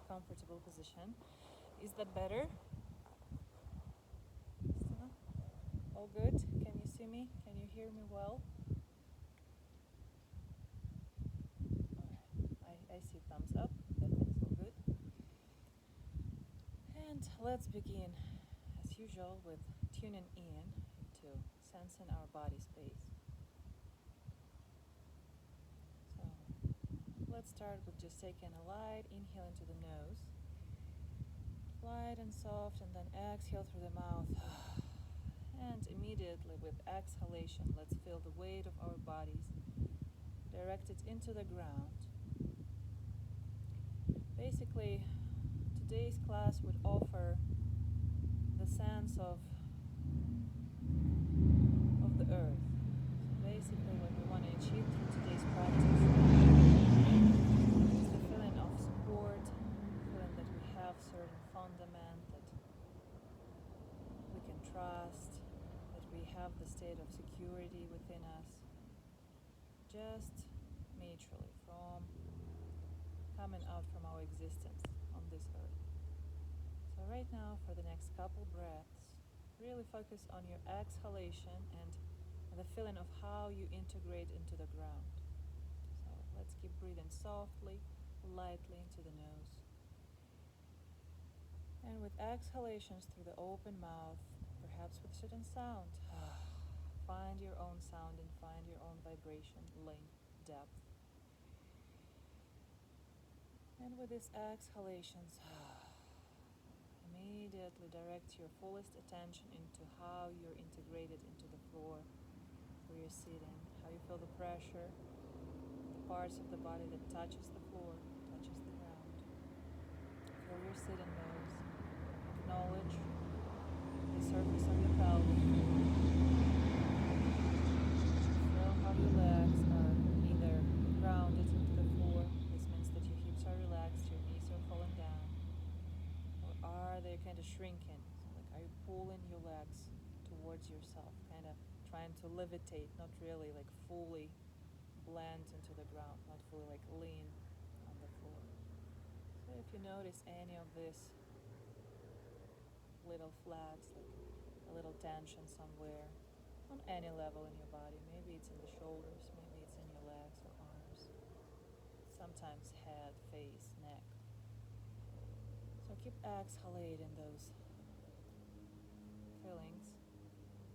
comfortable position. Is that better? Still? All good? Can you see me? Can you hear me well? Alright, I see thumbs up. That means all good. And let's begin, as usual, with tuning in into sensing our body space. So let's start with just taking a light inhale into the nose. Light and soft, and then exhale through the mouth. And immediately with exhalation, let's feel the weight of our bodies directed into the ground. Basically, today's class would offer the sense of the earth. So basically, what we want to achieve through today's practice is the feeling of support, feeling that we have certain fundament that we can trust, that we have the state of security within us, just naturally from coming out from our existence on this earth. So right now, for the next couple breaths, really focus on your exhalation and the feeling of how you integrate into the ground. So let's keep breathing softly, lightly into the nose. And with exhalations through the open mouth, perhaps with certain sound, find your own sound and find your own vibration, length, depth. And with these exhalations, immediately direct your fullest attention into how you're integrated into the floor where you're sitting, how you feel the pressure, the parts of the body that touches the floor, touches the ground. Feel your sitting nose. Acknowledge the surface of your pelvic. Feel how your legs are either grounded into the floor. This means that your hips are relaxed, your knees are falling down. Or are they kind of shrinking? So like, are you pulling your legs towards yourself, kind of trying to levitate, not really like fully blend into the ground, not fully like lean on the floor. So if you notice any of this little flags, like a little tension somewhere on any level in your body, maybe it's in the shoulders, maybe it's in your legs or arms, sometimes head, face, neck. So keep exhalating those feelings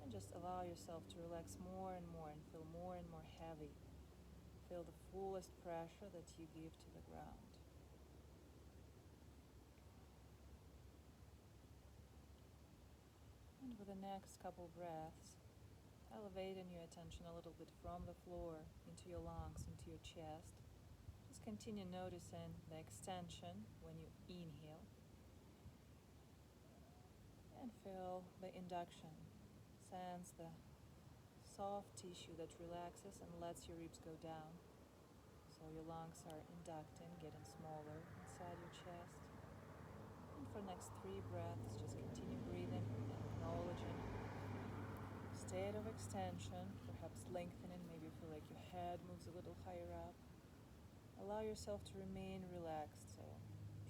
and just allow yourself to relax more and more and feel more and more heavy. Feel the fullest pressure that you give to the ground. And with the next couple breaths, elevating your attention a little bit from the floor into your lungs, into your chest. Just continue noticing the extension when you inhale. And feel the induction. Sense the soft tissue that relaxes and lets your ribs go down. So your lungs are inducting, getting smaller inside your chest. And for the next 3 breaths, just continue breathing and acknowledging state of extension, perhaps lengthening. Maybe you feel like your head moves a little higher up. Allow yourself to remain relaxed, so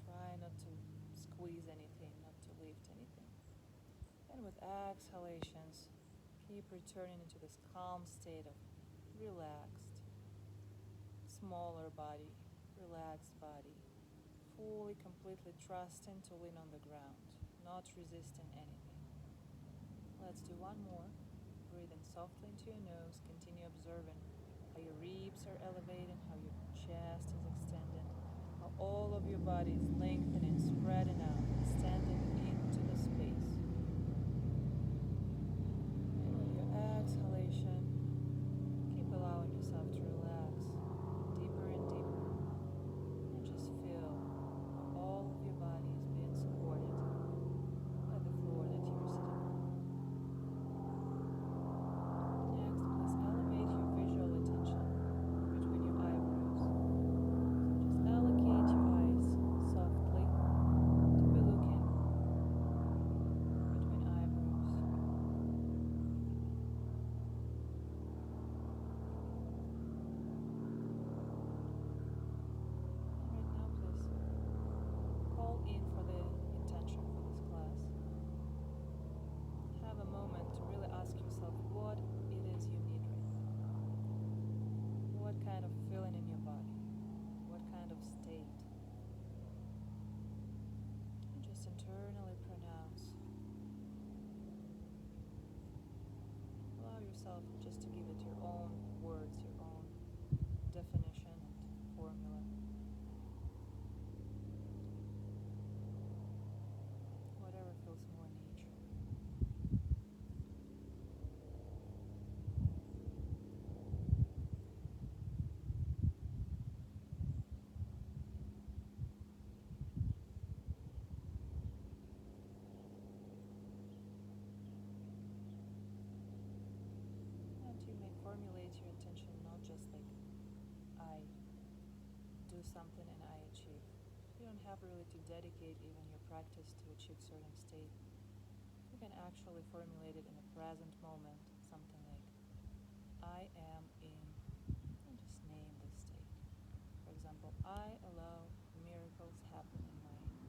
try not to squeeze anything, not to lift anything. And with exhalations, keep returning into this calm state of relaxed, smaller body, relaxed body, fully, completely trusting to lean on the ground, not resisting anything. Let's do one more. Breathing softly into your nose, continue observing how your ribs are elevating, how your chest is extending, how all of your body is lengthening, spreading out, extending into the space. And with your exhalation, keep allowing yourself to relax deeper and deeper, and just feel how all of your body is being supported by the floor that you're sitting on. Next, please elevate your visual attention between your eyebrows. So just allocate your eyes softly to be looking kind of feeling in your body? What kind of state? And just internally pronounce. Allow yourself just to give it your own words, your own definition and formula. Whatever feels more nature. And you may formulate your intention not just like I do something and I achieve. You don't have really to dedicate even your practice to achieve certain state. You can actually formulate it in the present moment, something like I am in, and just name this state. For example, I allow miracles happen in my life.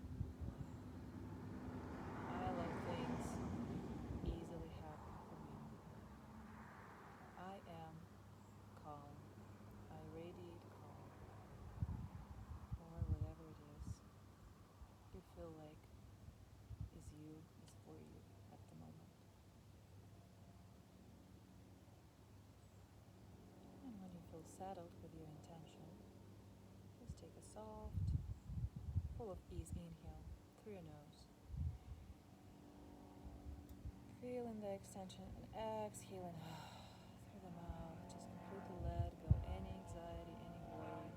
I allow things easily happen for me. I am calm. I radiate calm. Or whatever it is you feel like is you, is for you at the moment. And when you feel settled with your intention, just take a soft, full of ease inhale through your nose. Feeling the extension and exhaling through the mouth. Just completely let go any anxiety, any worry.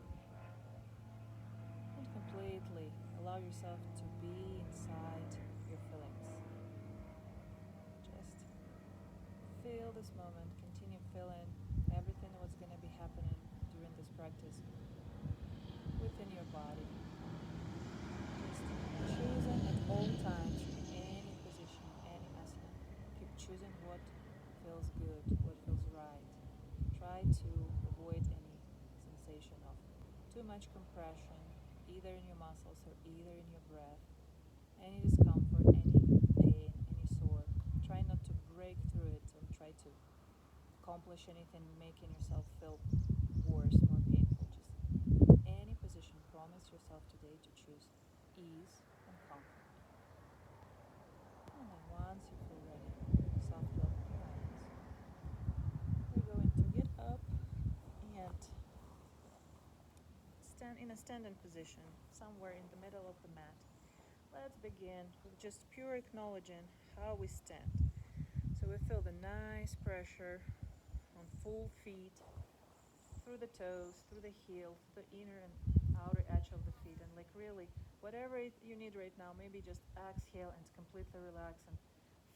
And completely allow yourself to be inside your feelings. Just feel this moment. Continue feeling everything that's going to be happening during this practice within your body. Just choosing at all times, in any position, any asana. Keep choosing what feels good, what feels right. Try to avoid any sensation of too much compression, either in your muscles or either in your breath. Any discomfort, any pain, any sore. Try not to break through it or try to accomplish anything making yourself feel worse, more painful. Just in any position, promise yourself today to choose ease and comfort. And then once you feel ready, softly open your eyes. We're going to get up and stand in a standing position, somewhere in the middle of the mat. Let's begin with just pure acknowledging how we stand. So we feel the nice pressure on full feet, through the toes, through the heel, through the inner and outer edge of the feet. And like really, whatever you need right now, maybe just exhale and completely relax and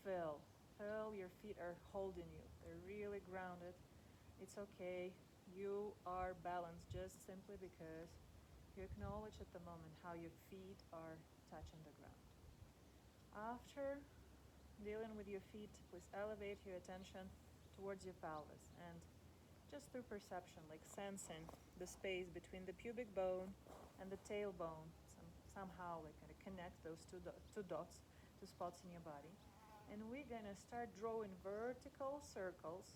feel. Feel your feet are holding you. They're really grounded. It's okay. You are balanced just simply because you acknowledge at the moment how your feet are touching the ground. After dealing with your feet, please elevate your attention towards your pelvis and just through perception, like sensing the space between the pubic bone and the tailbone, somehow like kind of connect those two dots, two spots in your body. And we're gonna start drawing vertical circles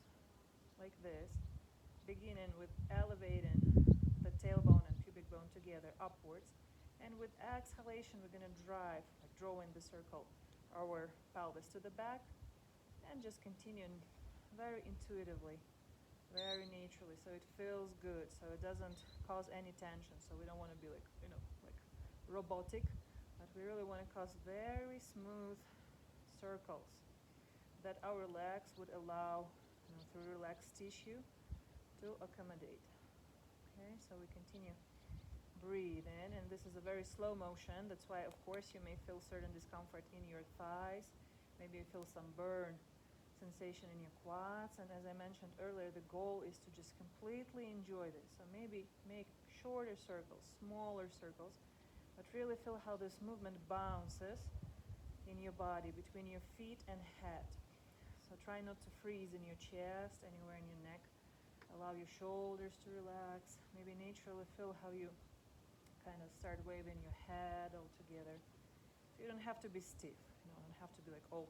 like this, beginning with elevating the tailbone and pubic bone together upwards. And with exhalation, we're gonna drive, like drawing the circle, our pelvis to the back, and just continuing very intuitively, very naturally, so it feels good, so it doesn't cause any tension. So we don't want to be like like robotic, but we really want to cause very smooth circles that our legs would allow, through relaxed tissue, to accommodate. Okay, so we continue. Breathe in, and this is a very slow motion. That's why, of course, you may feel certain discomfort in your thighs. Maybe you feel some burn sensation in your quads. And as I mentioned earlier, the goal is to just completely enjoy this. So maybe make shorter circles, smaller circles, but really feel how this movement bounces in your body between your feet and head. So try not to freeze in your chest, anywhere in your neck. Allow your shoulders to relax. Maybe naturally feel how you kind of start waving your head all together. So you don't have to be stiff, don't have to be like all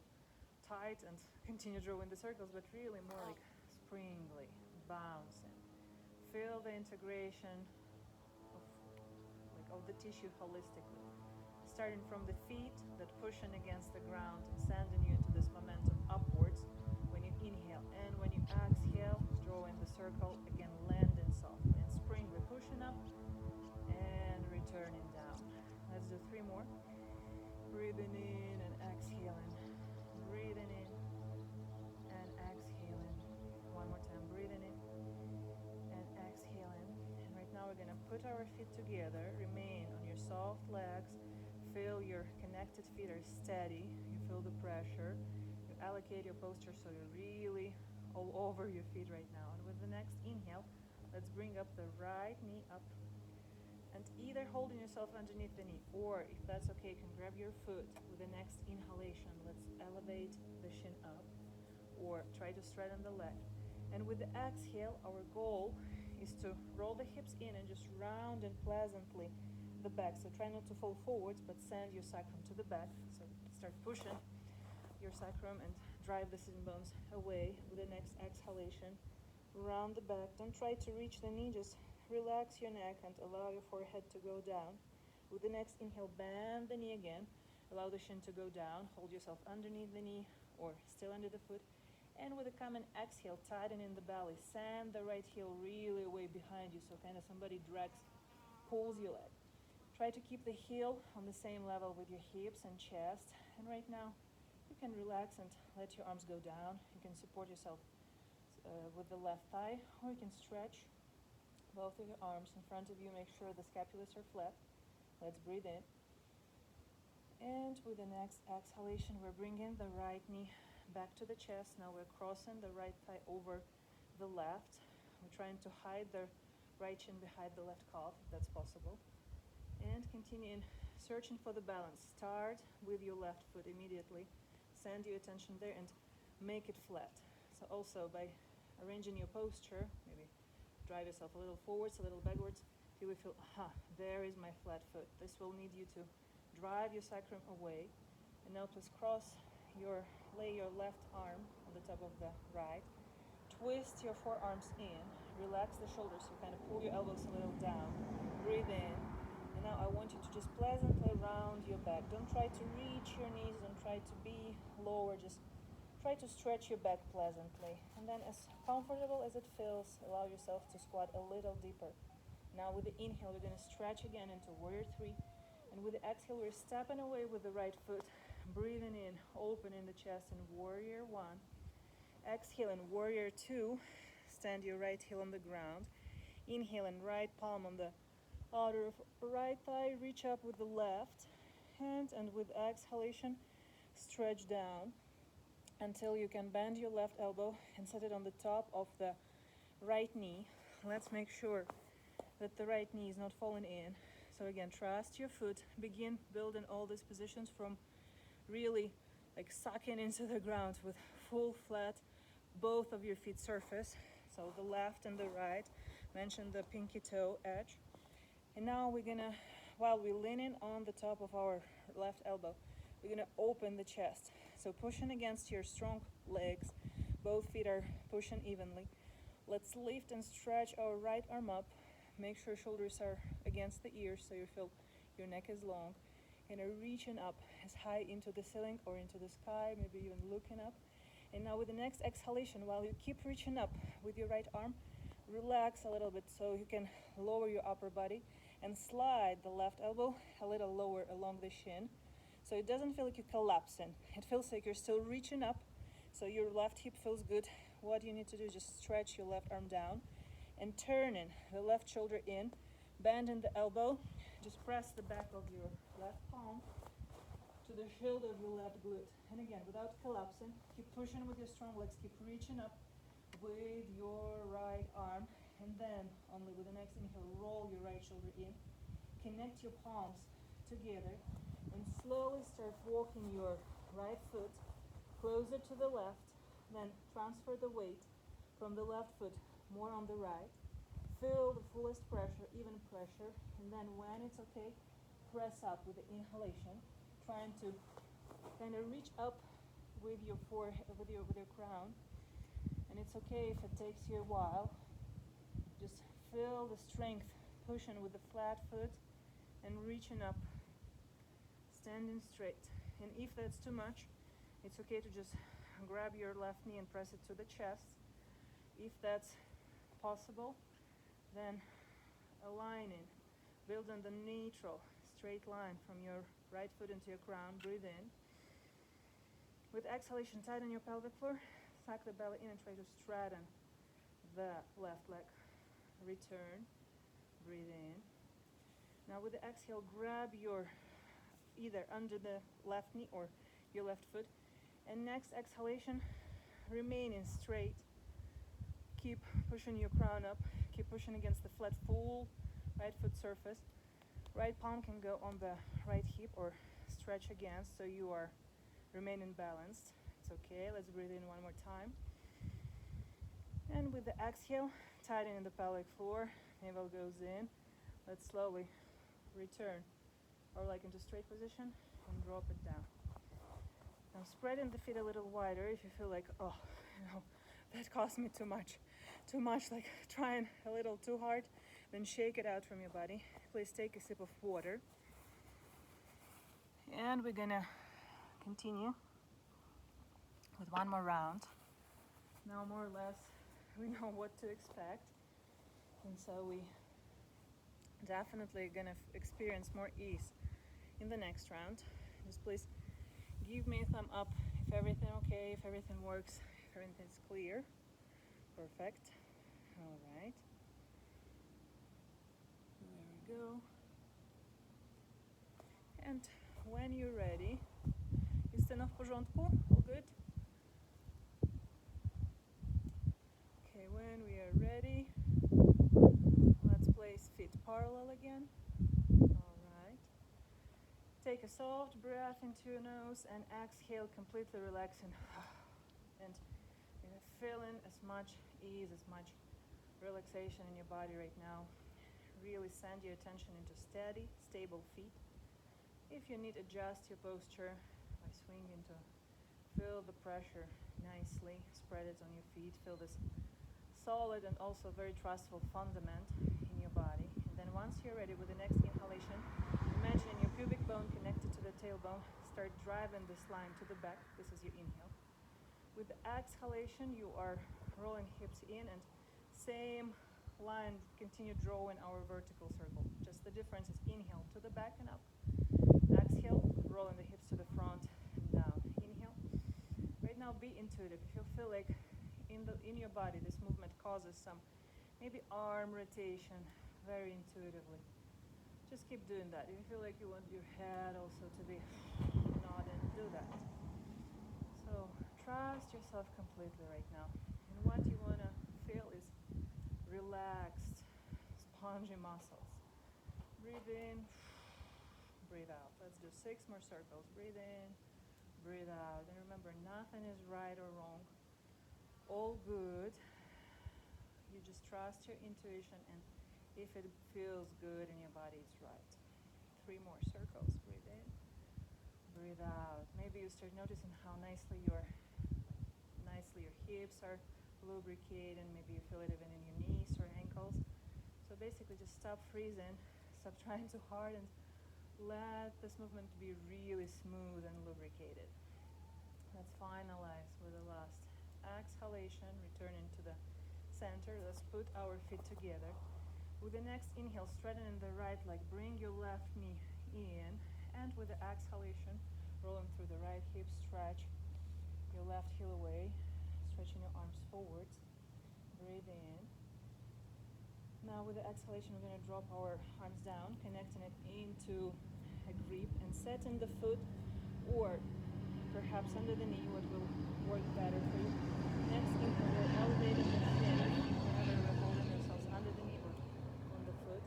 tight and continue drawing the circles, but really more like springly, bouncing. Feel the integration of the tissue holistically. Starting from the feet that pushing against the ground and sending you into this momentum upwards when you inhale. And when you exhale, drawing the circle, again landing softly. And spring, we're pushing up and returning down. Let's do 3 more. Breathing in and exhaling. Breathing in and exhaling. One more time, breathing in and exhaling. And right now we're gonna put our feet together, remain on your soft legs. Feel your connected feet are steady. You feel the pressure. You allocate your posture so you're really all over your feet right now. And with the next inhale, let's bring up the right knee up. And either holding yourself underneath the knee, or if that's okay, you can grab your foot. With the next inhalation, let's elevate the shin up, or try to straighten the leg. And with the exhale, our goal is to roll the hips in and just round and pleasantly the back. So try not to fall forwards, but send your sacrum to the back. So start pushing your sacrum and drive the sitting bones away. With the next exhalation, round the back. Don't try to reach the knee, just relax your neck and allow your forehead to go down. With the next inhale, bend the knee again. Allow the shin to go down. Hold yourself underneath the knee or still under the foot. And with a common exhale, tighten in the belly. Send the right heel really away behind you, so kind of somebody pulls your leg. Try to keep the heel on the same level with your hips and chest. And right now, you can relax and let your arms go down. You can support yourself with the left thigh, or you can stretch both of your arms in front of you. Make sure the scapulas are flat. Let's breathe in. And with the next exhalation, we're bringing the right knee back to the chest. Now we're crossing the right thigh over the left. We're trying to hide the right shin behind the left calf, if that's possible. And continue searching for the balance. Start with your left foot immediately. Send your attention there and make it flat. So also by arranging your posture, maybe drive yourself a little forwards, a little backwards, you will feel, there is my flat foot. This will need you to drive your sacrum away. And now please lay your left arm on the top of the right. Twist your forearms in. Relax the shoulders, so kind of pull your elbows a little down. Breathe in. And now I want you to just pleasantly round your back. Don't try to reach your knees, don't try to be lower, just try to stretch your back pleasantly. And then as comfortable as it feels, allow yourself to squat a little deeper. Now with the inhale, we're gonna stretch again into Warrior 3. And with the exhale, we're stepping away with the right foot, breathing in, opening the chest in Warrior 1. Exhale in Warrior 2, stand your right heel on the ground. Inhale and right palm on the outer right thigh, reach up with the left hand, and with exhalation, stretch down until you can bend your left elbow and set it on the top of the right knee. Let's make sure that the right knee is not falling in. So again, trust your foot. Begin building all these positions from really like sucking into the ground with full flat, both of your feet surface. So the left and the right. Mention the pinky toe edge. And now we're gonna, while we're leaning on the top of our left elbow, we're gonna open the chest. So pushing against your strong legs, both feet are pushing evenly. Let's lift and stretch our right arm up. Make sure shoulders are against the ears so you feel your neck is long. And reaching up as high into the ceiling or into the sky, maybe even looking up. And now with the next exhalation, while you keep reaching up with your right arm, relax a little bit so you can lower your upper body and slide the left elbow a little lower along the shin. So it doesn't feel like you're collapsing. It feels like you're still reaching up. So your left hip feels good. What you need to do is just stretch your left arm down and turning the left shoulder in, bending the elbow. Just press the back of your left palm to the shoulder of your left glute. And again, without collapsing, keep pushing with your strong legs, keep reaching up with your right arm. And then, only with the next inhale, roll your right shoulder in. Connect your palms together and slowly start walking your right foot closer to the left. Then transfer the weight from the left foot more on the right. Feel the fullest pressure, even pressure. And then when it's okay, press up with the inhalation, trying to kind of reach up with your forehead, with your crown. And it's okay if it takes you a while. Just feel the strength pushing with the flat foot and reaching up, standing straight. And if that's too much, it's okay to just grab your left knee and press it to the chest. If that's possible, then aligning, building the neutral straight line from your right foot into your crown. Breathe in. With exhalation, tighten your pelvic floor, suck the belly in and try to straighten the left leg. Return, breathe in. Now with the exhale, grab your either under the left knee or your left foot, and next exhalation, remaining straight. Keep pushing your crown up, keep pushing against the flat full right foot surface. Right palm can go on the right hip or stretch against, so you are remaining balanced. It's okay. Let's breathe in one more time. And with the exhale, tightening the pelvic floor, navel goes in. Let's slowly return our leg into straight position and drop it down. Now spreading the feet a little wider if you feel like, oh, that cost me too much, like trying a little too hard, then shake it out from your body. Please take a sip of water. And we're gonna continue with one more round. Now more or less we know what to expect, and so we definitely gonna experience more ease in the next round. Just please give me a thumb up if everything okay, if everything works, if everything's clear. Perfect. All right. There we go. And when you're ready, Justyna w porządku? All good? Okay, when we are ready, let's place feet parallel again. All right. Take a soft breath into your nose and exhale, completely relaxing. And you're feeling as much ease, as much relaxation in your body right now. Really send your attention into steady, stable feet. If you need, adjust your posture by swinging to feel the pressure nicely. Spread it on your feet. Feel this solid and also very trustful fundament in your body. And then once you're ready with the next inhalation, imagine your pubic bone connected to the tailbone. Start driving this line to the back. This is your inhale. With the exhalation, you are rolling hips in, and same line, continue drawing our vertical circle. Just the difference is inhale to the back and up. Exhale, rolling the hips to the front and down. Inhale. Right now, be intuitive. If you feel like in your body this movement causes some maybe arm rotation, very intuitively, just keep doing that. If you feel like you want your head also to be nodding, do that. So trust yourself completely right now. And what you want to feel is relaxed, spongy muscles. Breathe in, breathe out. Let's do 6 more circles. Breathe in, breathe out. And remember, nothing is right or wrong. All good. You just trust your intuition, and if it feels good in your body, it's right. 3 more circles. Breathe in, breathe out. Maybe you start noticing how nicely your hips are lubricated. Maybe you feel it even in your knees or ankles. So basically just stop freezing, stop trying too hard, and let this movement be really smooth and lubricated. Let's finalize with the last exhalation, returning to the center. Let's put our feet together. With the next inhale, straightening the right leg, bring your left knee in, and with the exhalation, rolling through the right hip, stretch your left heel away, stretching your arms forwards. Breathe in. Now with the exhalation, we're going to drop our arms down, connecting it into a grip and setting the foot or perhaps under the knee, what will work better for you. Next inhale, we're elevating the shin whenever we're holding ourselves under the knee or on the foot.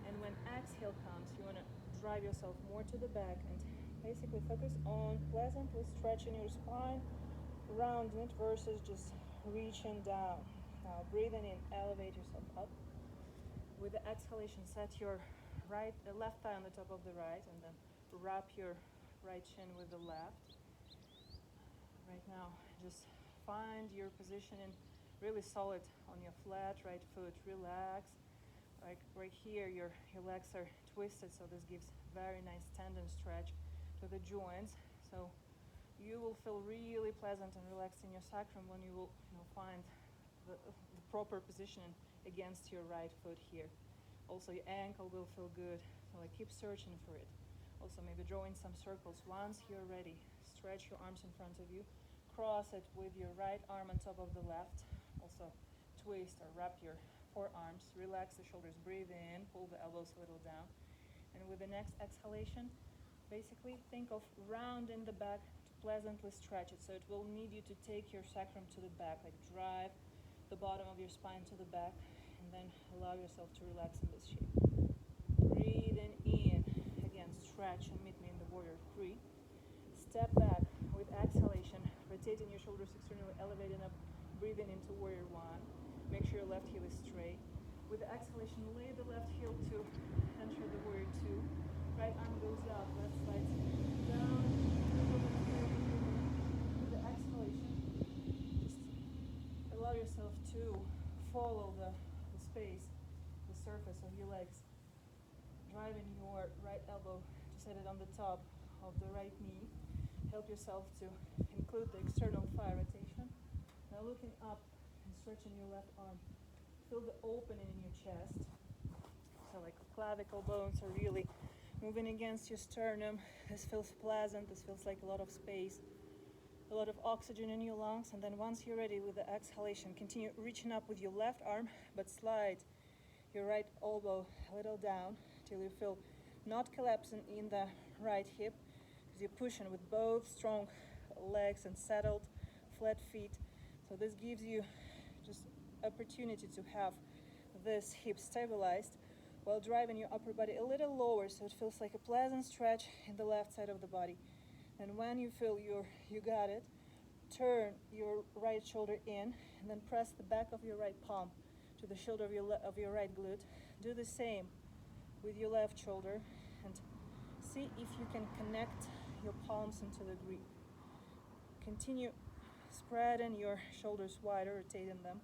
And when exhale comes, you want to drive yourself more to the back and basically focus on pleasantly stretching your spine, rounding it versus just reaching down. Now breathing in, elevate yourself up. With the exhalation, set your left thigh on the top of the right, and then wrap your right shin with the left. Right now, just find your position in really solid on your flat right foot. Relax. like right here, your legs are twisted, so this gives very nice tendon stretch to the joints. So you will feel really pleasant and relaxed in your sacrum when you will find the proper position against your right foot here. Also, your ankle will feel good, so like keep searching for it. Also, maybe drawing some circles. Once you're ready, stretch your arms in front of you, cross it with your right arm on top of the left. Also, twist or wrap your forearms, relax the shoulders, breathe in, pull the elbows a little down. And with the next exhalation, basically think of rounding the back to pleasantly stretch it. So it will need you to take your sacrum to the back, like drive the bottom of your spine to the back, and then allow yourself to relax in this shape. Breathing in, again, stretch and meet me in the warrior 3. Step back with exhalation, rotating your shoulders externally, elevating up, breathing into warrior 1. Make sure your left heel is straight. With the exhalation, lay the left heel to enter the warrior 2. Right arm goes up, left slides down. With the exhalation, just allow yourself to follow the space, the surface of your legs. Driving your right elbow to set it on the top of the right knee. Help yourself to include the external thigh rotation. Now looking up and stretching your left arm. Feel the opening in your chest. So like clavicle bones are really moving against your sternum. This feels pleasant. This feels like a lot of space, a lot of oxygen in your lungs. And then once you're ready with the exhalation, continue reaching up with your left arm, but slide your right elbow a little down till you feel not collapsing in the right hip, because you're pushing with both strong legs and settled flat feet. So this gives you just opportunity to have this hip stabilized while driving your upper body a little lower, so it feels like a pleasant stretch in the left side of the body. And when you feel you got it, turn your right shoulder in and then press the back of your right palm to the shoulder of your right glute. Do the same with your left shoulder and see if you can connect your palms into the grip. Continue spreading your shoulders wider, rotating them.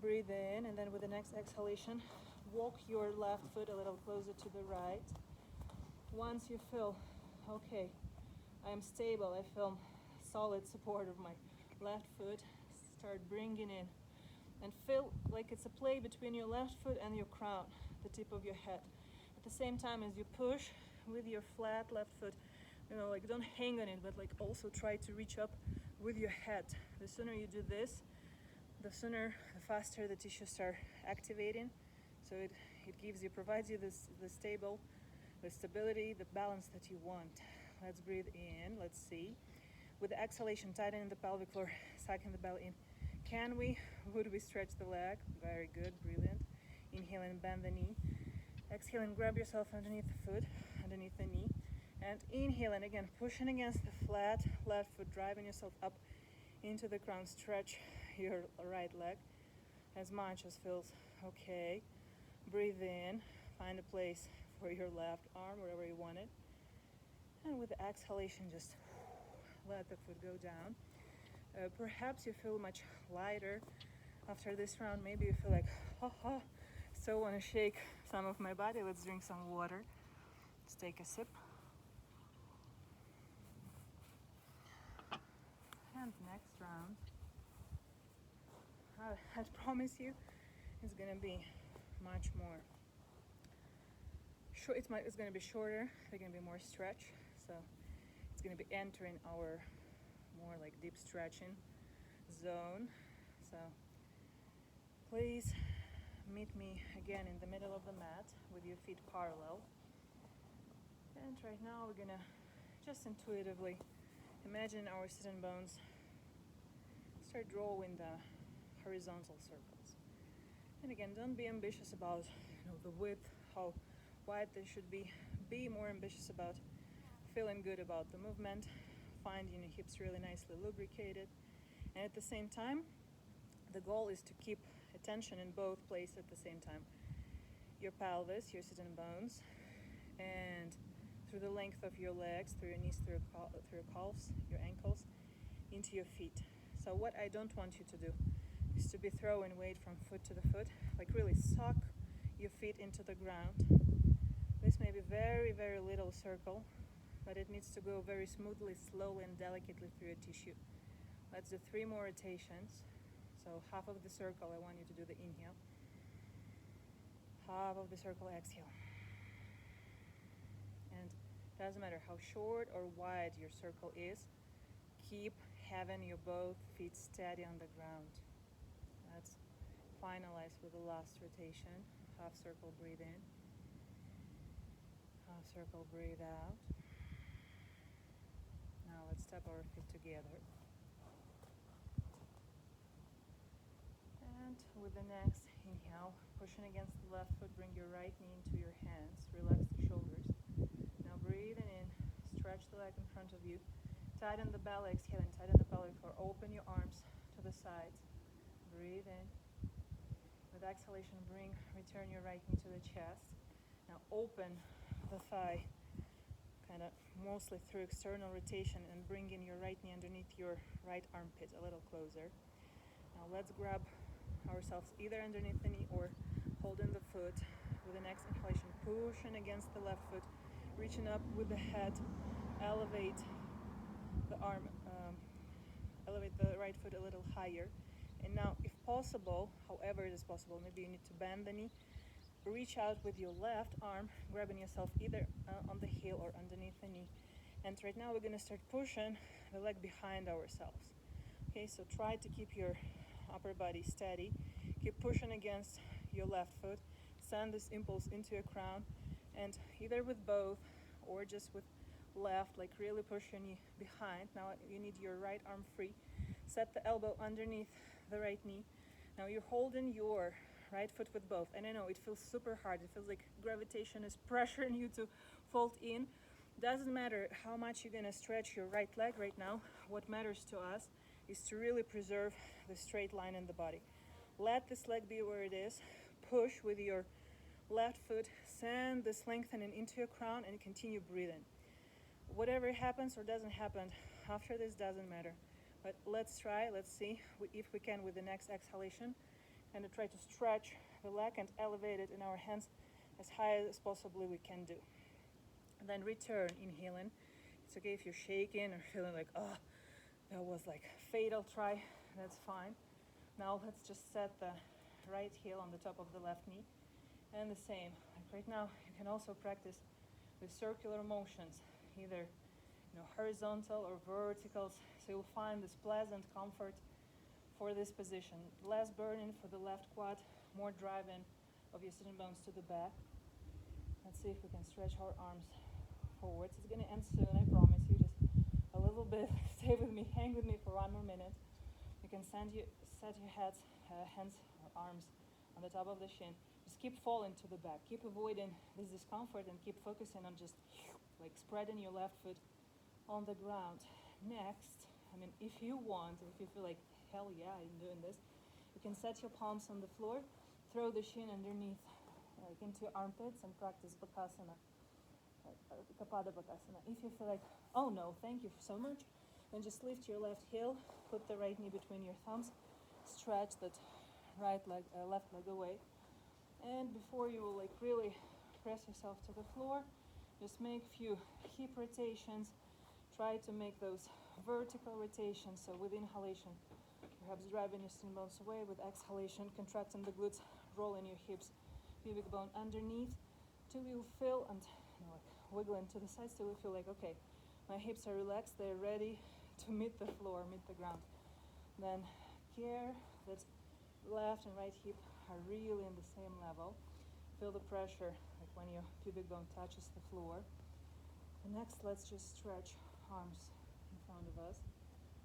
Breathe in, and then with the next exhalation, walk your left foot a little closer to the right. Once you feel, okay, I am stable, I feel solid support of my left foot, start bringing in and feel like it's a play between your left foot and your crown, the tip of your head. At the same time as you push with your flat left foot, like don't hang on it, but like also try to reach up with your head. The sooner you do this, the faster the tissues start activating. So it provides you the stability, the balance that you want. Let's breathe in, let's see. With the exhalation, tightening the pelvic floor, sucking the belly in. Would we stretch the leg? Very good, brilliant. Inhale and bend the knee. Exhale and grab yourself underneath the foot, underneath the knee. And inhale and again, pushing against the flat left foot, driving yourself up into the crown. Stretch your right leg as much as feels okay. Breathe in, find a place for your left arm, wherever you want it. And with the exhalation, just let the foot go down. Perhaps you feel much lighter after this round. Maybe you feel like, still want to shake some of my body. Let's drink some water. Let's take a sip. And next round, I promise you, it's gonna be much more short. It's gonna be shorter. There's gonna be more stretch. So it's gonna be entering our more like deep stretching zone. So please meet me again in the middle of the mat with your feet parallel. And right now we're gonna just intuitively imagine our sitting bones start drawing the horizontal circles. And again, don't be ambitious about the width, how wide they should be. Be more ambitious about feeling good about the movement, finding your hips really nicely lubricated. And at the same time, the goal is to keep attention in both places at the same time. Your pelvis, your sitting bones, and through the length of your legs, through your knees, through your calves, your ankles, into your feet. So what I don't want you to do is to be throwing weight from foot to the foot, like really suck your feet into the ground. This may be very, very little circle, but it needs to go very smoothly, slowly, and delicately through your tissue. Let's do 3 more rotations. So half of the circle, I want you to do the inhale. Half of the circle, exhale. And doesn't matter how short or wide your circle is, keep having your both feet steady on the ground. Let's finalize with the last rotation. Half circle, breathe in. Half circle, breathe out. Now let's tap our feet together. And with the next inhale, pushing against the left foot, bring your right knee into your hands. Relax the shoulders. Now breathing in, stretch the leg in front of you. Tighten the belly, exhaling, tighten the pelvic floor. Open your arms to the sides. Breathe in. With exhalation, return your right knee to the chest. Now open the thigh, kind of mostly through external rotation, and bring in your right knee underneath your right armpit a little closer. Now let's grab ourselves either underneath the knee or holding the foot. With the next inhalation, pushing against the left foot, reaching up with the head, elevate the arm, elevate the right foot a little higher. And now, if possible, however it is possible, maybe you need to bend the knee, reach out with your left arm, grabbing yourself either on the heel or underneath the knee. And right now we're going to start pushing the leg behind ourselves. Okay, so try to keep your upper body steady. Keep pushing against your left foot. Send this impulse into your crown, and either with both or just with left, like really push your knee behind. Now you need your right arm free. Set the elbow underneath the right knee. Now you're holding your right foot with both, and I know it feels super hard. It feels like gravitation is pressuring you to fold in. Doesn't matter how much you're gonna stretch your right leg right now. What matters to us is to really preserve the straight line in the body. Let this leg be where it is. Push with your left foot, send this lengthening into your crown, and continue breathing. Whatever happens or doesn't happen after this doesn't matter. But let's try, let's see if we can with the next exhalation, and try to stretch the leg and elevate it in our hands as high as possibly we can do. And then return, inhaling. It's okay if you're shaking or feeling like, oh, that was like fatal try, that's fine. Now let's just set the right heel on the top of the left knee. And the same, like right now, you can also practice with circular motions, either horizontal or verticals. So you'll find this pleasant comfort for this position. Less burning for the left quad, more driving of your sitting bones to the back. Let's see if we can stretch our arms forwards. It's gonna end soon, I promise you. Just a little bit. Stay with me, hang with me for 1 more minute. You can set your hands or arms on the top of the shin. Just keep falling to the back. Keep avoiding this discomfort and keep focusing on just like spreading your left foot on the ground. Next, if you want, if you feel like, hell yeah, I'm doing this, you can set your palms on the floor, throw the shin underneath, like into your armpits, and practice Bakasana, Kapada Bakasana. If you feel like, oh no, thank you so much, then just lift your left heel, put the right knee between your thumbs, stretch that left leg away, and before you will like really press yourself to the floor, just make a few hip rotations. Try to make those vertical rotations. So with inhalation, perhaps driving your shin bones away. With exhalation, contracting the glutes, rolling your hips, pubic bone underneath, till you feel and wiggling to the sides till you feel like, okay, my hips are relaxed, they're ready to meet the floor, meet the ground. Then care that left and right hip are really in the same level. Feel the pressure, like when your pubic bone touches the floor. And next, let's just stretch arms in front of us.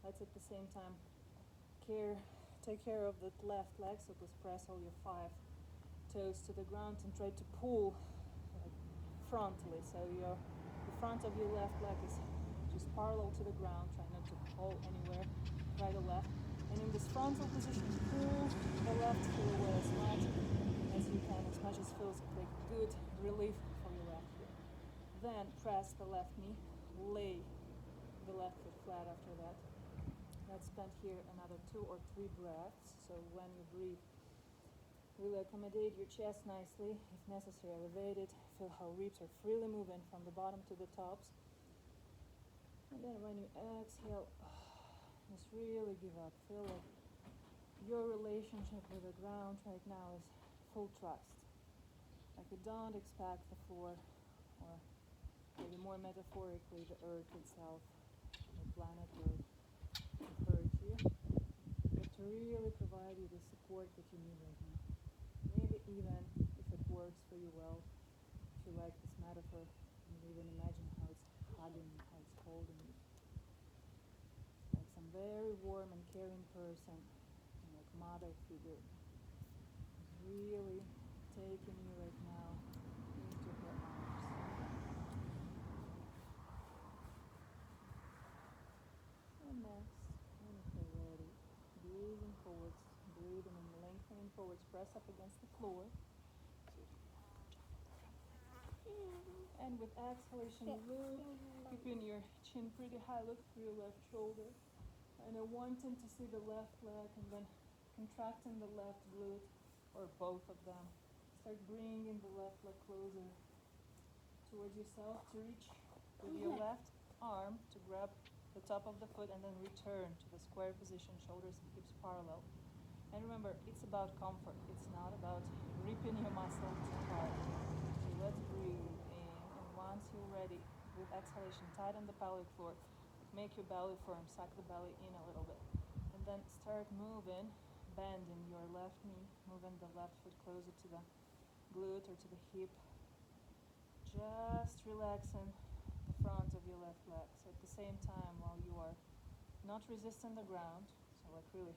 Let's at the same time take care of the left leg, so please press all your 5 toes to the ground and try to pull like frontally. So the front of your left leg is just parallel to the ground. Try not to pull anywhere, right or left. And in this frontal position, pull the left heel away as much as you can, as much as feels like good relief for your left heel. Then press the left knee, lay the left foot flat after that. Let's spend here another 2 or 3 breaths. So when you breathe, Really accommodate your chest nicely, if necessary elevate it. Feel how ribs are freely moving from the bottom to the tops. And then when you exhale, just really give up. Feel like your relationship with the ground right now is full trust. Like you don't expect the floor, or maybe more metaphorically the earth itself, the planet Earth, to hurt you, but to really provide you the support that you need right now. Maybe even if it works for you well, if you like this metaphor, maybe even imagine how it's hugging, how it's holding you. Like some very warm and caring person, like mother figure, is really taking you right now into her arms. And next, when you feel ready, breathing forwards, breathing and lengthening forwards, press up against the floor. And with exhalation, look, keeping your chin pretty high, look through your left shoulder. And wanting to see the left leg, and then contracting the left glute, or both of them. Start bringing the left leg closer towards yourself to reach with your left arm to grab the top of the foot and then return to the square position, shoulders and hips parallel. And remember, it's about comfort. It's not about ripping your muscles apart. So let's breathe in, and once you're ready, with exhalation, tighten the pelvic floor. Make your belly firm, suck the belly in a little bit. And then start moving, bending your left knee, moving the left foot closer to the glute or to the hip. Just relaxing the front of your left leg. So at the same time, while you are not resisting the ground, so like really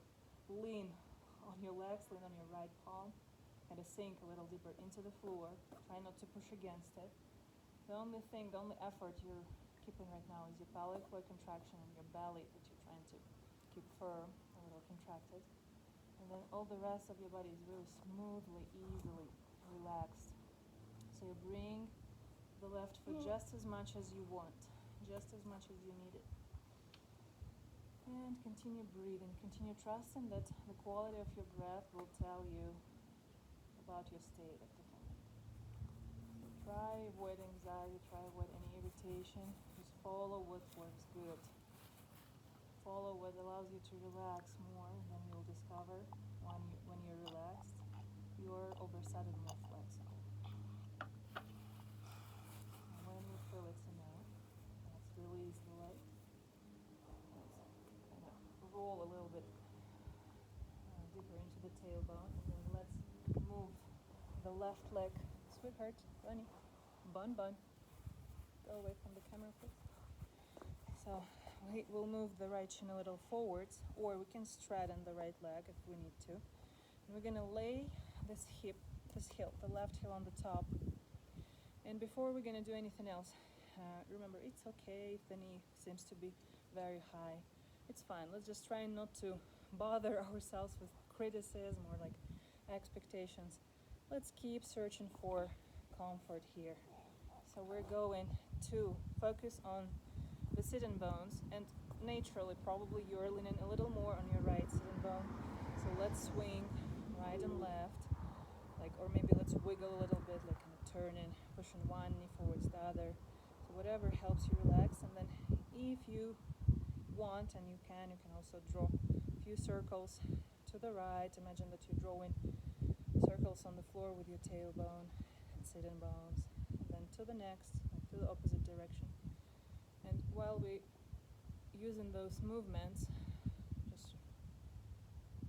lean on your legs, lean on your right palm, kind of sink a little deeper into the floor. Try not to push against it. The only effort you're keeping right now is your pelvic floor contraction and your belly that you're trying to keep firm, a little contracted. And then all the rest of your body is really smoothly, easily relaxed. So you bring the left foot just as much as you want, just as much as you need it. And continue breathing, continue trusting that the quality of your breath will tell you about your state at the moment. So try avoid anxiety, try avoid any irritation, just follow what works good. Follow what allows you to relax more, and then you'll discover when you're relaxed, you're overset and more flexible. And when you feel it's enough, let's release the leg. Let's kind of roll a little bit deeper into the tailbone, and then let's move the left leg. Sweetheart, Bunny, bun. Go away from the camera, please. So we'll move the right shin a little forwards, or we can straighten the right leg if we need to. And we're gonna lay this heel, the left heel on the top. And before we're gonna do anything else, remember, it's okay if the knee seems to be very high. It's fine. Let's just try not to bother ourselves with criticism or like expectations. Let's keep searching for comfort here. So we're going to focus on the sitting bones, and naturally probably you're leaning a little more on your right sitting bone. So let's swing right and left, like, or maybe let's wiggle a little bit, like kind of turning, pushing one knee forwards the other. So whatever helps you relax. And then if you want, and you can also draw a few circles to the right. Imagine that you're drawing circles on the floor with your tailbone and sitting bones, and then to the next, like to the opposite direction. And while we're using those movements, just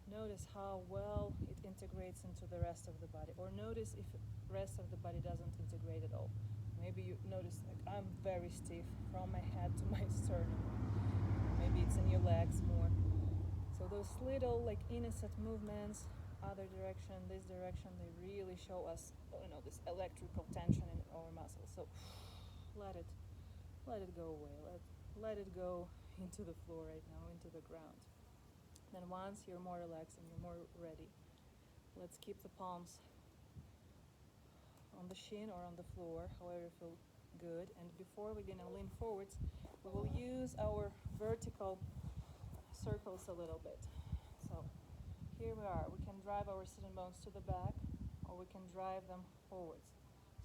notice how well it integrates into the rest of the body, or notice if the rest of the body doesn't integrate at all. Maybe you notice, like, I'm very stiff from my head to my sternum. Maybe it's in your legs more. So those little, like, innocent movements, other direction, this direction, they really show us, this electrical tension in our muscles. So let it go away. Let it go into the floor right now, into the ground. Then once you're more relaxed and you're more ready, let's keep the palms on the shin or on the floor, however you feel good. And before we're gonna lean forwards, we will use our vertical circles a little bit. So here we are. We can drive our sitting bones to the back. or we can drive them forwards.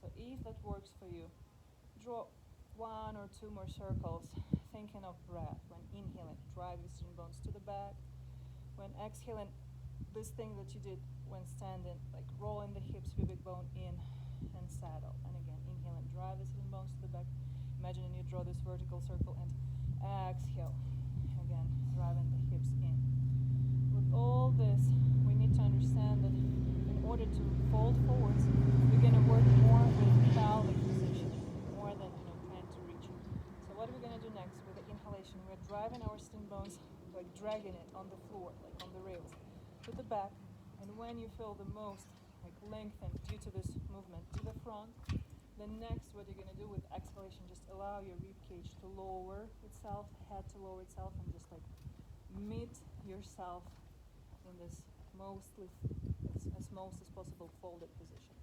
So if that works for you, draw 1 or 2 more circles, thinking of breath. When inhaling, drive your sitting bones to the back. When exhaling, this thing that you did when standing, like rolling the hips, pubic bone in and saddle. And again, inhaling, drive the sitting bones to the back. Imagining you draw this vertical circle and exhale. Again, driving the hips in. With all this, we need to understand that in order to fold forwards, we're going to work more with pelvic position, more than trying to reach. So what we're going to do next with the inhalation, we're driving our sitting bones, like dragging it on the floor, like on the rails, to the back. And when you feel the most like lengthened due to this movement to the front, then next what you're going to do with exhalation, just allow your rib cage to lower itself, head to lower itself, and just like meet yourself in this as most as possible folded position.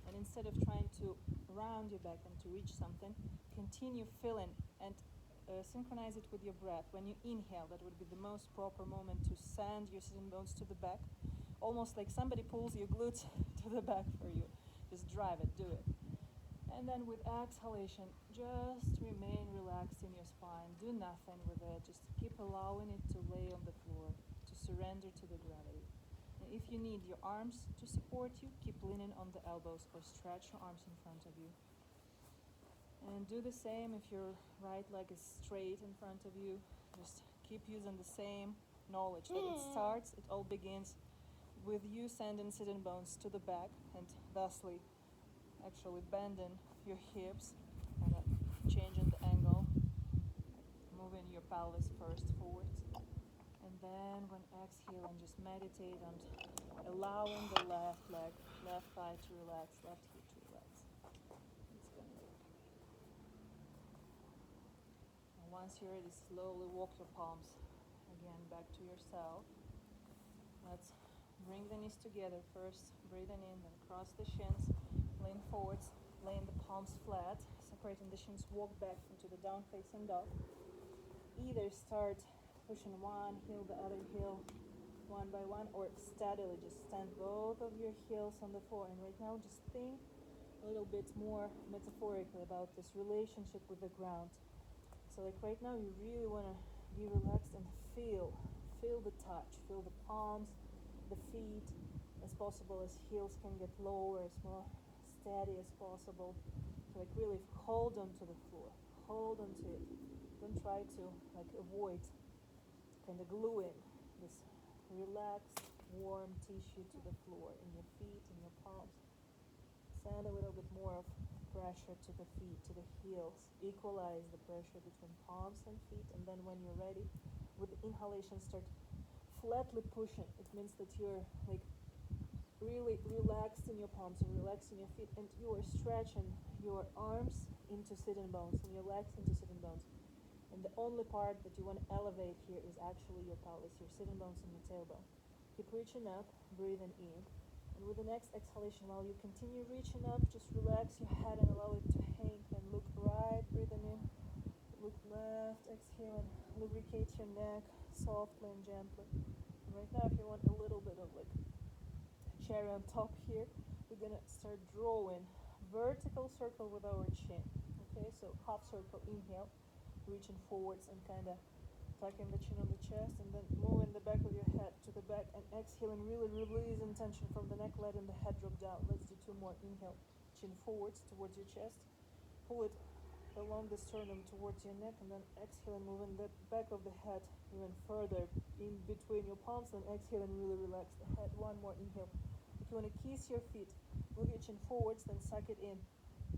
And instead of trying to round your back and to reach something, continue filling and synchronize it with your breath. When you inhale, that would be the most proper moment to send your sitting bones to the back, almost like somebody pulls your glutes to the back for you. Just drive it, do it. And then with exhalation, just remain relaxed in your spine. Do nothing with it. Just keep allowing it to lay on the floor, to surrender to the gravity. And if you need your arms to support you, keep leaning on the elbows or stretch your arms in front of you. And do the same if your right leg is straight in front of you. Just keep using the same knowledge that it starts, it all begins with you sending sitting bones to the back and thusly actually bending your hips, kind of changing the angle, moving your pelvis first forwards, and then when exhaling, just meditate on allowing the left leg, left thigh to relax, left hip to relax. It's gonna be. And once you're ready, slowly walk your palms again back to yourself. Let's bring the knees together first, breathing in, then cross the shins. Lean forwards, laying the palms flat, separating the shins, walk back into the down facing dog. Either start pushing one heel, the other heel, one by one, or steadily just stand both of your heels on the floor. And right now just think a little bit more metaphorically about this relationship with the ground. So like right now you really want to be relaxed and feel the touch, feel the palms, the feet, as possible as heels can get lower, as more steady as possible. So like really hold on to the floor, hold on to it. Don't try to like avoid kind of gluing this relaxed warm tissue to the floor in your feet, in your palms. Send a little bit more of pressure to the feet, to the heels. Equalize the pressure between palms and feet, and then when you're ready with the inhalation, start flatly pushing. It means that you're like really relaxed in your palms and relaxed in your feet, and you are stretching your arms into sitting bones and your legs into sitting bones. And the only part that you want to elevate here is actually your pelvis, your sitting bones and your tailbone. Keep reaching up, breathing in. And with the next exhalation, while you continue reaching up, just relax your head and allow it to hang and look right, breathing in. Look left, exhaling, lubricate your neck softly and gently. And right now, if you want a little bit of like cherry on top here, we're gonna start drawing vertical circle with our chin. Okay, so half circle, inhale, reaching forwards and kind of tucking the chin on the chest, and then moving the back of your head to the back and exhaling, really releasing tension from the neck, letting the head drop down. Let's do 2 more. Inhale, chin forwards towards your chest, pull it along the sternum towards your neck, and then exhaling, moving the back of the head even further in between your palms, and exhaling, really relax the head. 1 more. Inhale. If you want to kiss your feet, move your chin forwards, then suck it in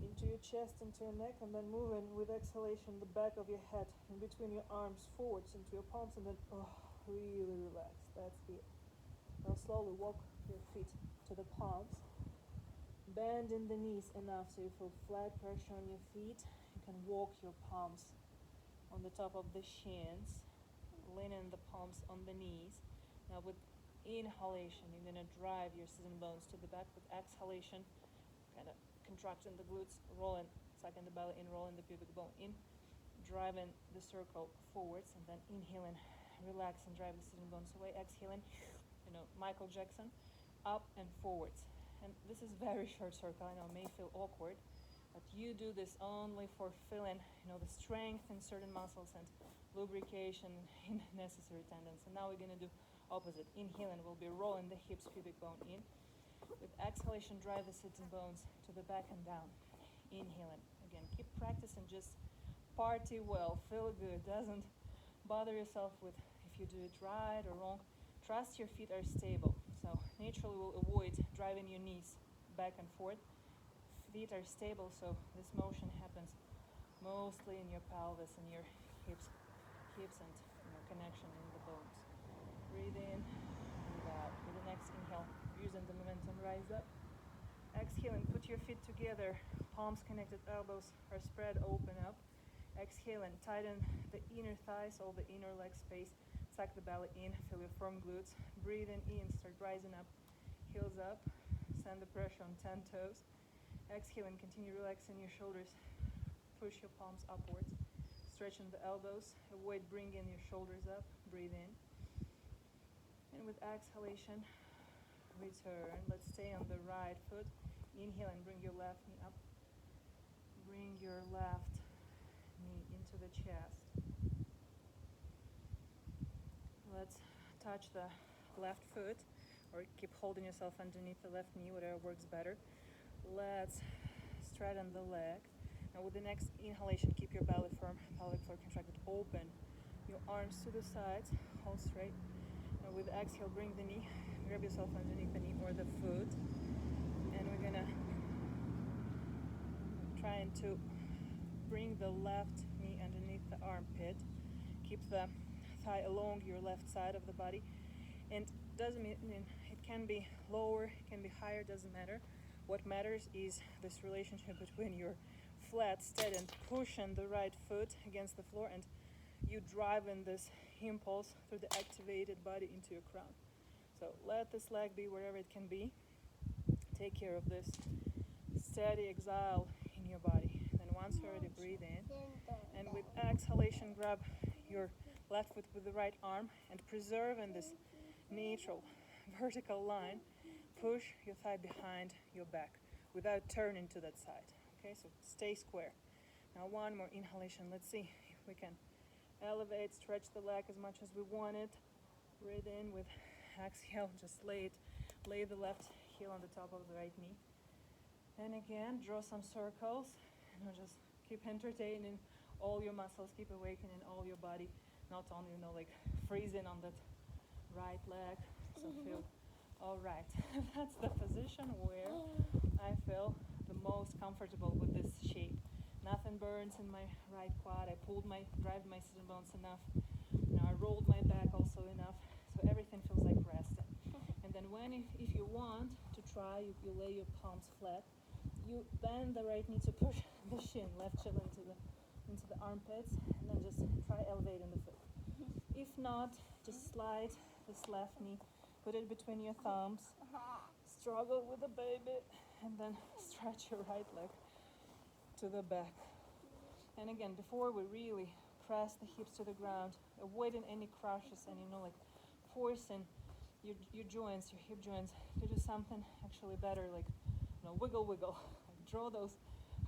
into your chest, into your neck, and then moving with exhalation the back of your head in between your arms forwards into your palms, and then really relax. That's it. Now slowly walk your feet to the palms, bending the knees enough so you feel flat pressure on your feet. You can walk your palms on the top of the shins, leaning the palms on the knees. Now with inhalation, you're going to drive your sitting bones to the back. With exhalation, kind of contracting the glutes, rolling, sucking the belly in, rolling the pubic bone in, driving the circle forwards, and then inhaling, relax and drive the sitting bones away. Exhaling, Michael Jackson, up and forwards. And this is very short circle. I know it may feel awkward, but you do this only for filling, the strength in certain muscles and lubrication in necessary tendons. And now we're gonna do opposite. Inhaling, we'll be rolling the hips, pubic bone in. With exhalation, drive the sitting bones to the back and down. Inhaling. Again, keep practicing, just party well, feel good. Doesn't bother yourself with if you do it right or wrong. Trust your feet are stable. So naturally we'll avoid driving your knees back and forth. Feet are stable, so this motion happens mostly in your pelvis and your hips and connection in the bones. Breathe in, breathe out. With the next inhale, using the momentum, rise up. Exhaling, put your feet together, palms connected, elbows are spread, open up. Exhaling, tighten the inner thighs, all the inner leg space. Suck the belly in, feel your firm glutes. Breathing in, start rising up, heels up. Send the pressure on 10 toes. Exhaling, continue relaxing your shoulders. Push your palms upwards. Stretching the elbows. Avoid bringing your shoulders up. Breathe in. And with exhalation, return. Let's stay on the right foot. Inhale and bring your left knee up. Bring your left knee into the chest. Let's touch the left foot, or keep holding yourself underneath the left knee, whatever works better. Let's straighten the leg. Now with the next inhalation, keep your belly firm, pelvic floor contracted, open your arms to the sides, hold straight. Now with exhale, bring the knee, grab yourself underneath the knee or the foot, and we're gonna trying to bring the left knee underneath the armpit. Keep the thigh along your left side of the body, and doesn't mean it can be lower, it can be higher, doesn't matter. What matters is this relationship between your flat, steady, and pushing the right foot against the floor, and you driving this impulse through the activated body into your crown. So let this leg be wherever it can be. Take care of this steady exhale in your body. Then once you're ready, breathe in, and with exhalation, grab your left foot with the right arm and preserve in this neutral vertical line. Push your thigh behind your back without turning to that side. Okay, so stay square. Now one more inhalation. Let's see if we can elevate, stretch the leg as much as we want it. Breathe in. With exhale, just lay the left heel on the top of the right knee. And again, draw some circles, and just keep entertaining all your muscles, keep awakening all your body, not only like freezing on that right leg. So feel all right. That's the position where I feel the most comfortable with this shape. Nothing burns in my right quad. I drive my sitting bones enough. I rolled my back also enough, so everything feels like resting. And then if you want to try, you lay your palms flat. You bend the right knee to push the shin, left shin into the armpits, and then just try elevating the foot. If not, just slide this left knee, put it between your thumbs, struggle with the baby, and then stretch your right leg to the back. And again, before we really press the hips to the ground, avoiding any crushes and forcing your joints, your hip joints, to do something actually better, like wiggle, like draw those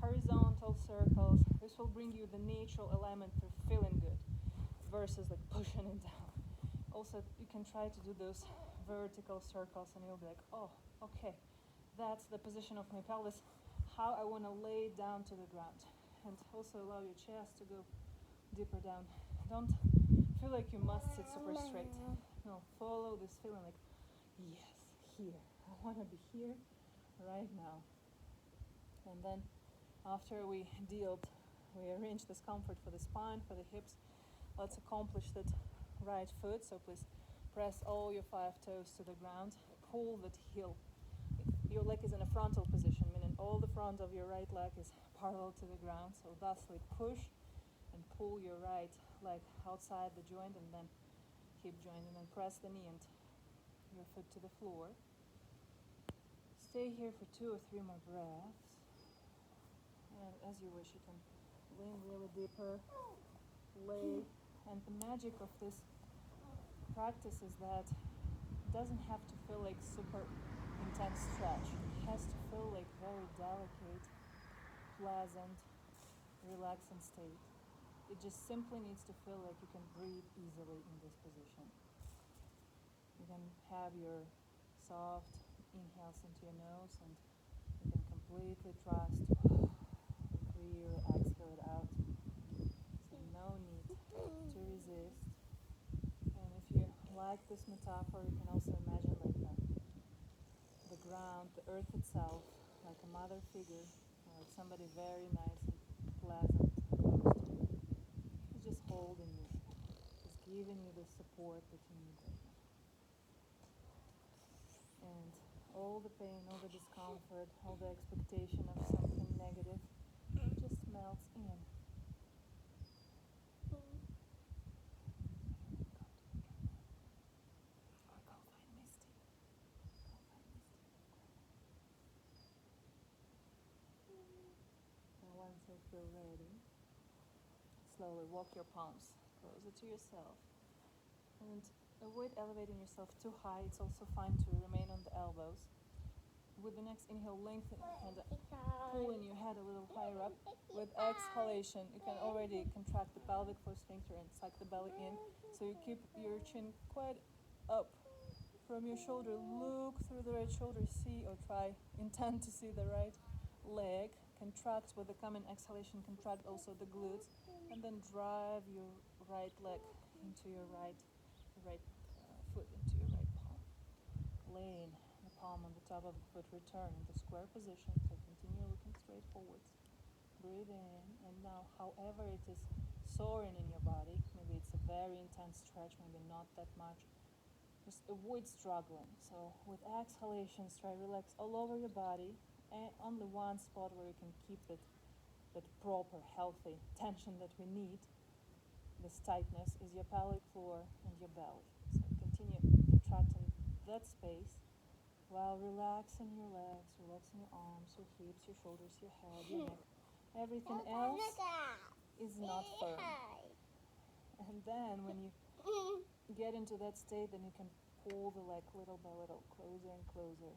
horizontal circles. This will bring you the natural alignment for feeling good versus like pushing it down. Also, you can try to do those vertical circles, and you'll be like, oh, okay, that's the position of my pelvis, how I want to lay down to the ground. And also allow your chest to go deeper down. Don't feel like you must sit super straight. No, follow this feeling like, yes, here. I want to be here right now. And then after we arrange this comfort for the spine, for the hips, let's accomplish that right foot. So please press all your 5 toes to the ground. Pull that heel. Your leg is in a frontal position, meaning all the front of your right leg is parallel to the ground. So thusly push and pull your right leg outside the joint, and then hip joint, and then press the knee and your foot to the floor. Stay here for 2 or 3 more breaths. And as you wish, you can lean really deeper, lay. And the magic of this practice is that it doesn't have to feel like super intense stretch. has to feel like very delicate, pleasant, relaxing state. It just simply needs to feel like you can breathe easily in this position. You can have your soft inhales into your nose, and you can completely trust clear, exhale it out. So no need to resist. And if you like this metaphor, you can also imagine like the ground, the earth itself, like a mother figure, or like somebody very nice and pleasant close to you. It's just holding you, just giving you the support that you need right now. And all the pain, all the discomfort, all the expectation of something negative just melts in. Or go find Misty. And once you feel ready, slowly walk your palms closer to yourself. And avoid elevating yourself too high. It's also fine to remain on the elbows. With the next inhale, lengthen and pulling your head a little higher up. With exhalation, you can already contract the pelvic floor sphincter and suck the belly in. So you keep your chin quite up from your shoulder. Look through the right shoulder, see or try, intend to see the right leg. Contract with the coming exhalation, contract also the glutes. And then drive your right leg into your right foot into your right palm. Laying the palm on the top of the foot, return in the square position, so continue looking straight forwards. Breathe in, and now however it is soaring in your body, maybe it's a very intense stretch, maybe not that much, just avoid struggling. So with exhalations, try relax all over your body, and only one spot where you can keep that proper, healthy tension that we need, this tightness, is your pelvic floor and your belly. So continue contracting that space while relaxing your legs, relaxing your arms, your hips, your shoulders, your head, your neck. Everything else is not firm. And then when you get into that state, then you can pull the leg little by little closer and closer,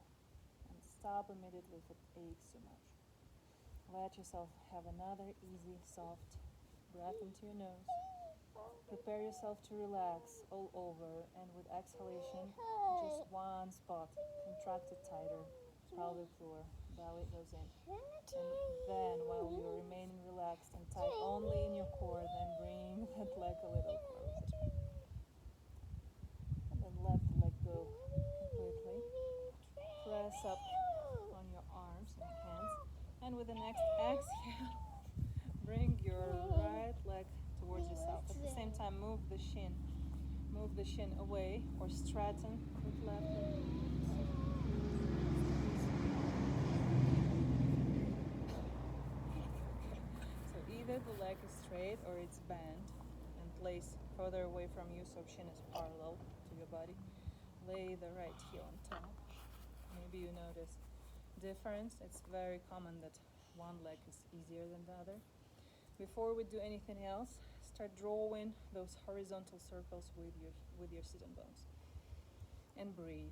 and stop immediately if it aches too much. Let yourself have another easy, soft breath into your nose. Prepare yourself to relax all over, and with exhalation, just one spot, contract it tighter, pelvic floor, belly goes in. And then, while you're remaining relaxed and tight only in your core, then bring that leg a little closer. And then let the leg go completely. Press up on your arms and hands. And with the next exhale, bring your right leg towards yourself. At the same time, move the shin away, or straighten with left leg. So either the leg is straight or it's bent and placed further away from you, so shin is parallel to your body. Lay the right heel on top. Maybe you notice difference. It's very common that one leg is easier than the other. Before we do anything else, start drawing those horizontal circles with your sitting bones. And breathe.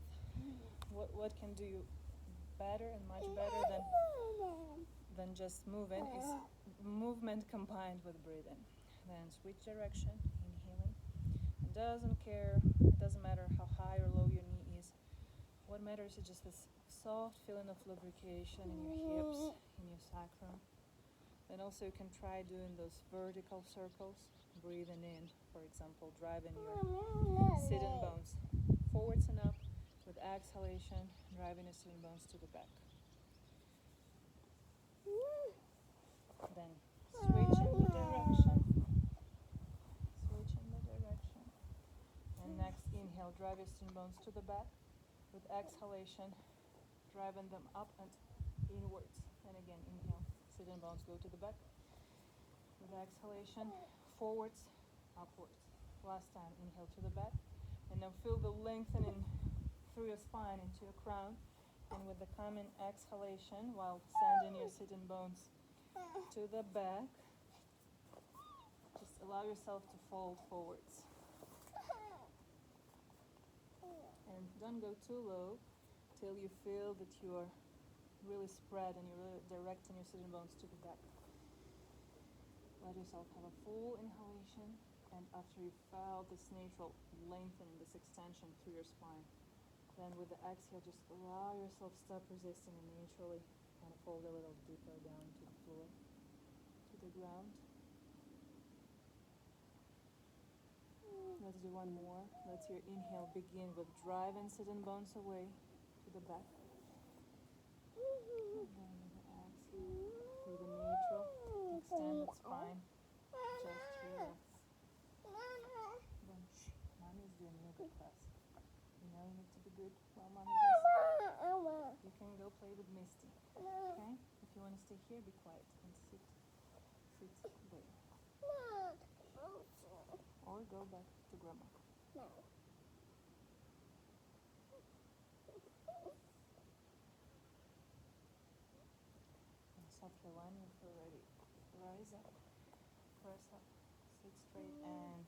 What can do you better and much better than just moving is movement combined with breathing. Then switch direction, inhaling. It doesn't matter how high or low your knee is. What matters is just this soft feeling of lubrication in your hips, in your sacrum. Then also you can try doing those vertical circles, breathing in, for example, driving your sitting bones forwards and up. With exhalation, driving your sitting bones to the back. Then switching the direction. And next inhale, drive your sitting bones to the back. With exhalation, driving them up and inwards. And again, inhale, sitting bones go to the back. With exhalation, forwards, upwards. Last time, inhale to the back. And now feel the lengthening through your spine into your crown. And with the coming exhalation, while sending your sitting bones to the back, just allow yourself to fold forwards. And don't go too low till you feel that you're really spread and you're really directing your sitting bones to the back. Let yourself have a full inhalation, and after you felt this natural lengthening, this extension through your spine, then with the exhale, just allow yourself stop resisting and naturally kind of fold a little deeper down to the floor, to the ground. Let's do one more. Let your inhale begin with driving sitting bones away to the back. And then with the exhale, through the neutral, extend the spine. Just relax. Then mommy's doing yoga class. You know you need to be good while mommy does. You can go play with Misty. Okay? If you want to stay here, be quiet and sit there. Or go back to grandma. No. And softly when you feel ready, rise up, press up, sit straight and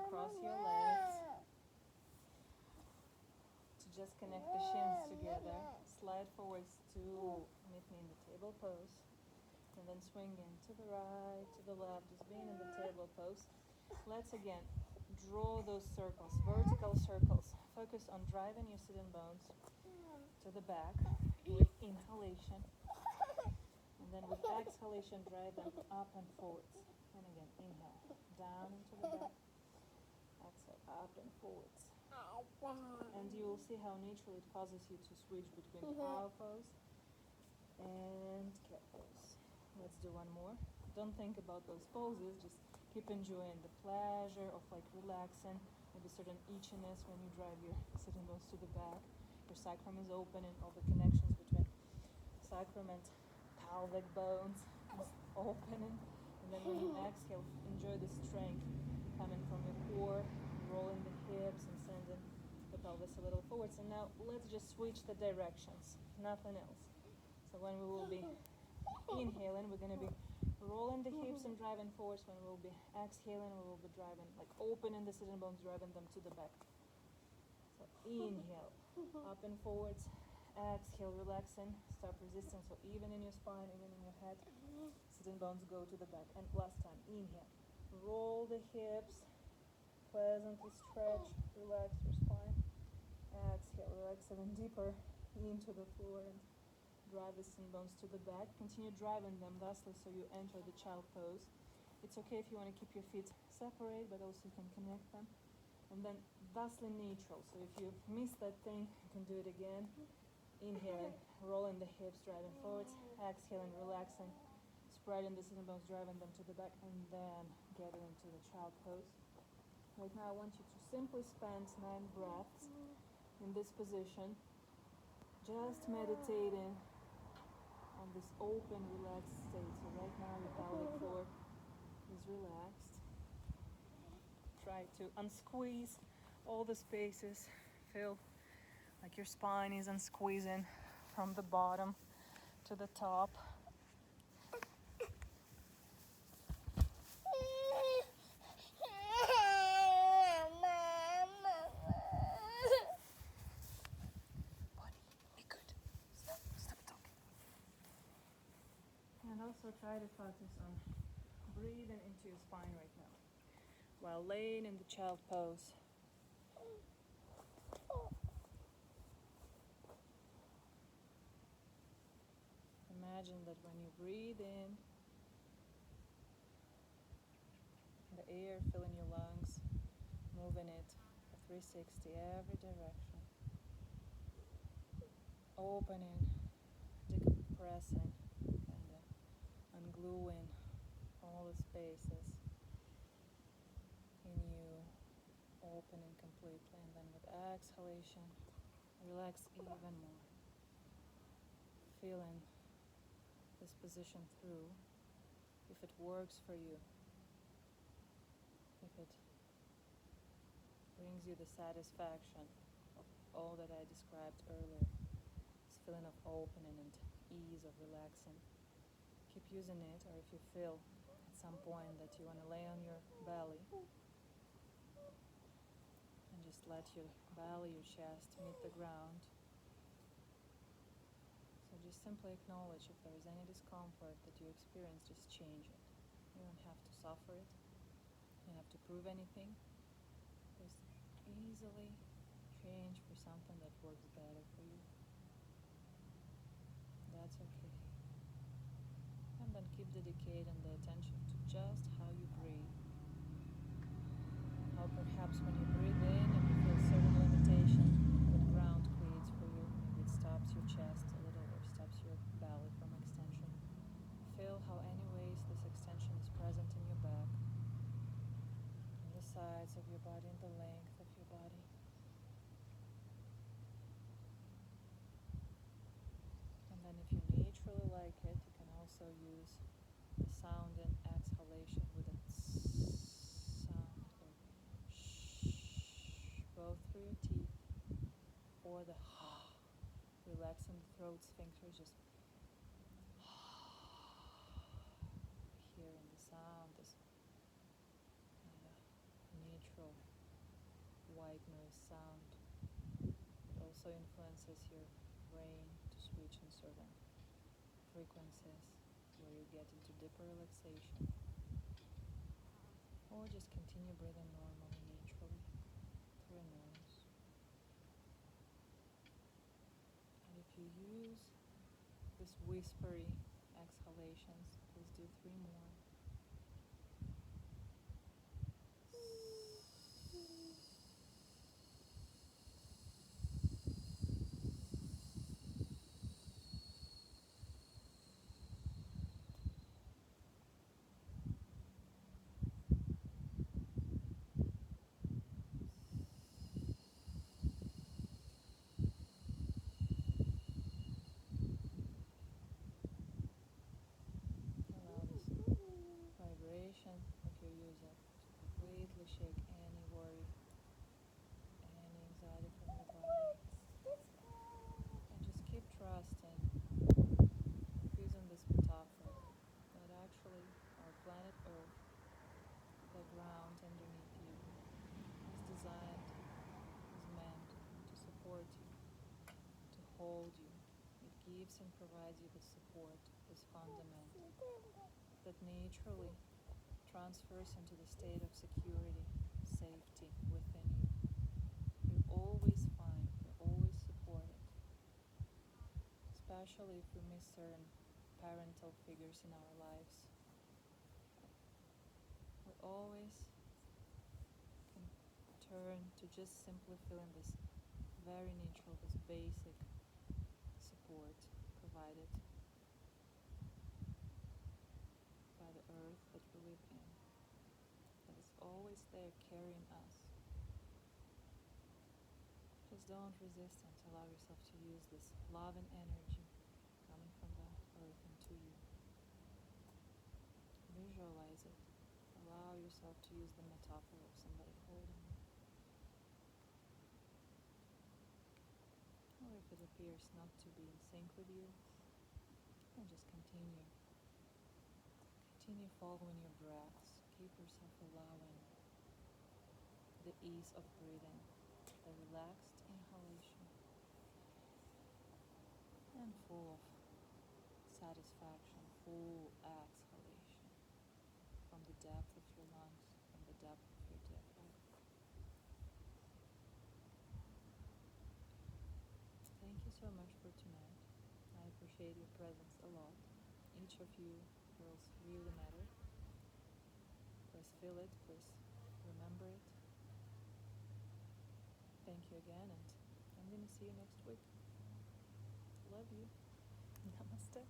cross your legs. To just connect the shins together, slide forwards to meet me in the table pose. And then swing in to the right, to the left, just being in the table pose. Let's again draw those circles, vertical circles. Focus on driving your sitting bones to the back with inhalation. And then with exhalation, drive them up and forwards. And again, inhale, down into the back. Exhale, up and forwards. And you will see how naturally it causes you to switch between cow pose and cat pose. Let's do one more. Don't think about those poses, just keep enjoying the pleasure of like relaxing, maybe certain itchiness when you drive your sitting bones to the back. Your sacrum is open and all the connections between sacrum and pelvic bones is opening. And then when you exhale, enjoy the strength coming from your core, rolling the hips and sending the pelvis a little forwards. And now let's just switch the directions, nothing else. So when we will be inhaling, we're going to be rolling the hips and driving forwards. When we'll be exhaling, we will be driving, like opening the sitting bones, driving them to the back. So inhale, up and forwards. Exhale, relaxing, stop resisting. So even in your spine, even in your head, sitting bones go to the back. And last time, inhale, roll the hips, pleasantly stretch, relax your spine. Exhale, relax even deeper into the floor and drive the sitting bones to the back. Continue driving them thusly so you enter the child pose. It's okay if you want to keep your feet separate, but also you can connect them. And then thusly neutral. So if you miss that thing, you can do it again. Inhaling, rolling the hips, driving forwards. Exhaling, relaxing, spreading the sitting bones, driving them to the back, and then getting into the child pose. Right now I want you to simply spend 9 breaths in this position, just meditating on this open, relaxed state. So right now your pelvic floor is relaxed. Try to unsqueeze all the spaces. Feel like your spine isn't squeezing from the bottom to the top. Be good. Stop talking. And also try to focus on breathing into your spine right now while laying in the child pose. Imagine that when you breathe in, the air filling your lungs, moving it a 360 every direction, opening, decompressing, and ungluing all the spaces in you, opening completely. And then with exhalation, relax even more, feeling this position through, if it works for you, if it brings you the satisfaction of all that I described earlier, this feeling of opening and ease of relaxing. Keep using it, or if you feel at some point that you want to lay on your belly and just let your belly, your chest meet the ground. So just simply acknowledge if there is any discomfort that you experience, just change it. You don't have to suffer it. You don't have to prove anything. Just easily change for something that works better for you. That's okay. And then keep dedicating the attention to just how you breathe. How perhaps when you breathe in and you feel certain limitation that ground creates for you, maybe it stops your chest a little or stops your belly from extension. Feel how anyways this extension is present in your back, in the sides of your body, in the length of your body. And then if you naturally like it, you can also use the sound in exhalation with a sound or shh, both through your teeth, or the relaxing the throat sphincter, just hearing the sound, this kind of natural white noise sound. It also influences your brain to switch in certain frequencies where you get into deeper relaxation. Or just continue breathing normally, naturally, through your nose. And if you use this whispery exhalations, please do 3 more. Allow this vibration of your user to completely shake any worry, any anxiety from your body. And just keep trusting, using this metaphor, that actually our planet Earth, the ground underneath you, is designed, is meant to support you, to hold you. It gives and provides you with support, this fundament that naturally transfers into the state of security, safety within you. You're always fine, you're always supported, especially if we miss certain parental figures in our lives. We always can turn to just simply feeling this very natural, this basic support provided by the earth that we live in, that is always there carrying us. Just don't resist it. Allow yourself to use this love and energy coming from the earth into you. Visualize it. Allow yourself to use the metaphor of somebody holding you. Or if it appears not to be in sync with you, then just continue. Continue following your breaths. Keep yourself allowing the ease of breathing, the relaxed inhalation, and full of satisfaction, full exhalation from the depth of your lungs, from the depth of your diaphragm. Thank you so much for tonight. I appreciate your presence a lot. Each of you girls really matter. Please feel it, please remember it. Thank you again, and I'm gonna see you next week. Love you. Namaste.